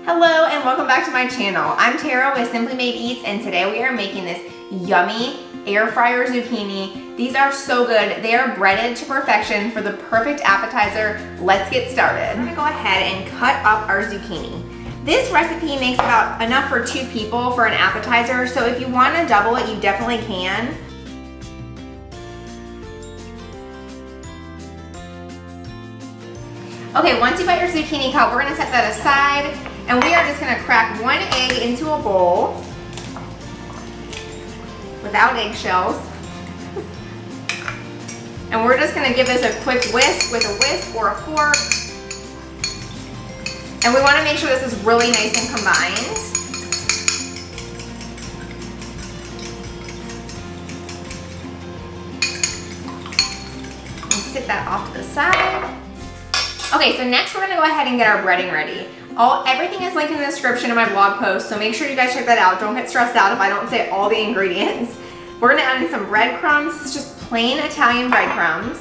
Hello and welcome back to my channel. I'm Tara with Simply Made Eats and today we are making this yummy air fryer zucchini. These are so good. They are breaded to perfection for the perfect appetizer. Let's get started. I'm gonna go ahead and cut up our zucchini. This recipe makes about enough for 2 people for an appetizer, so if you want to double it, you definitely can. Okay, once you've got your zucchini cut, we're gonna set that aside. And we are just gonna crack 1 egg into a bowl without eggshells. And we're just gonna give this a quick whisk with a whisk or a fork. And we wanna make sure this is really nice and combined. And sit that off to the side. Okay, so next we're gonna go ahead and get our breading ready. Everything is linked in the description of my blog post, so make sure you guys check that out. Don't get stressed out if I don't say all the ingredients. We're gonna add in some breadcrumbs. It's just plain Italian breadcrumbs.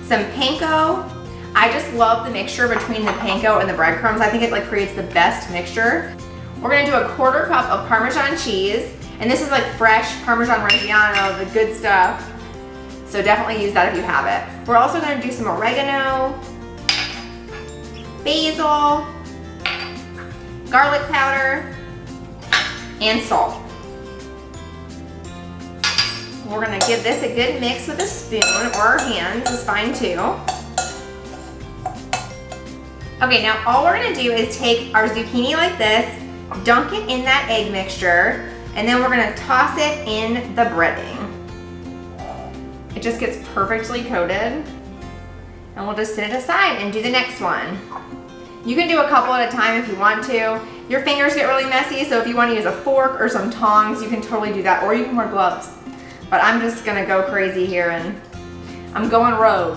Some panko. I just love the mixture between the panko and the breadcrumbs. I think it creates the best mixture. We're gonna do a 1/4 cup of Parmesan cheese, and this is like fresh Parmesan Reggiano, the good stuff. So definitely use that if you have it. We're also gonna do some oregano, basil, garlic powder, and salt. We're gonna give this a good mix with a spoon, or our hands is fine too. Okay, now all we're gonna do is take our zucchini like this, dunk it in that egg mixture, and then we're gonna toss it in the breading. It just gets perfectly coated, and we'll just set it aside and do the next one. You can do a couple at a time if you want to. Your fingers get really messy, so if you want to use a fork or some tongs, you can totally do that, or you can wear gloves. But I'm just gonna go crazy here and I'm going rogue.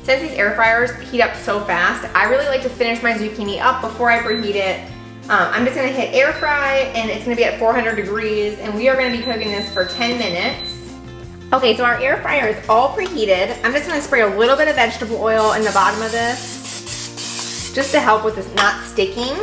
Since these air fryers heat up so fast, I really like to finish my zucchini up before I preheat it. I'm just gonna hit air fry and it's gonna be at 400 degrees and we are gonna be cooking this for 10 minutes. Okay, so our air fryer is all preheated. I'm just gonna spray a little bit of vegetable oil in the bottom of this just to help with this not sticking.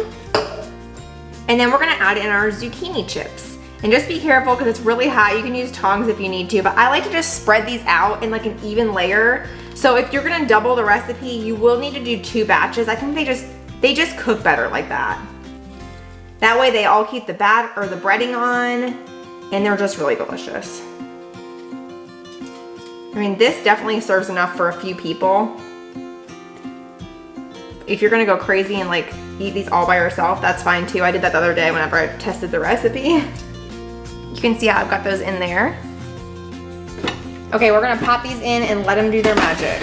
And then we're gonna add in our zucchini chips. And just be careful because it's really hot. You can use tongs if you need to, but I like to just spread these out in like an even layer. So if you're gonna double the recipe, you will need to do 2 batches. I think they just cook better like that. That way they all keep the breading on and they're just really delicious. I mean, this definitely serves enough for a few people. If you're gonna go crazy and eat these all by yourself, that's fine too. I did that the other day whenever I tested the recipe. You can see how I've got those in there. Okay, we're gonna pop these in and let them do their magic.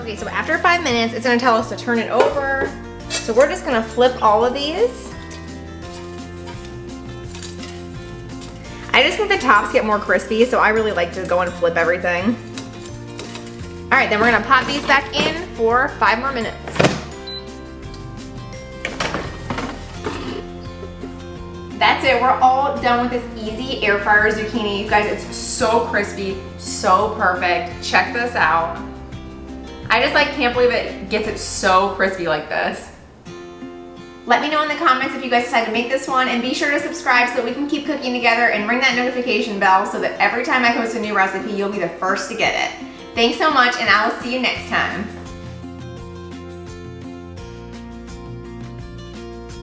Okay, so after 5 minutes, it's gonna tell us to turn it over. So we're just gonna flip all of these. I just think the tops get more crispy, so I really like to go and flip everything. All right, then we're gonna pop these back in for 5 more minutes. That's it, we're all done with this easy air fryer zucchini. You guys, it's so crispy, so perfect. Check this out. I just can't believe it gets it so crispy like this. Let me know in the comments if you guys decide to make this one, and be sure to subscribe so that we can keep cooking together, and ring that notification bell so that every time I post a new recipe, you'll be the first to get it. Thanks so much, and I will see you next time.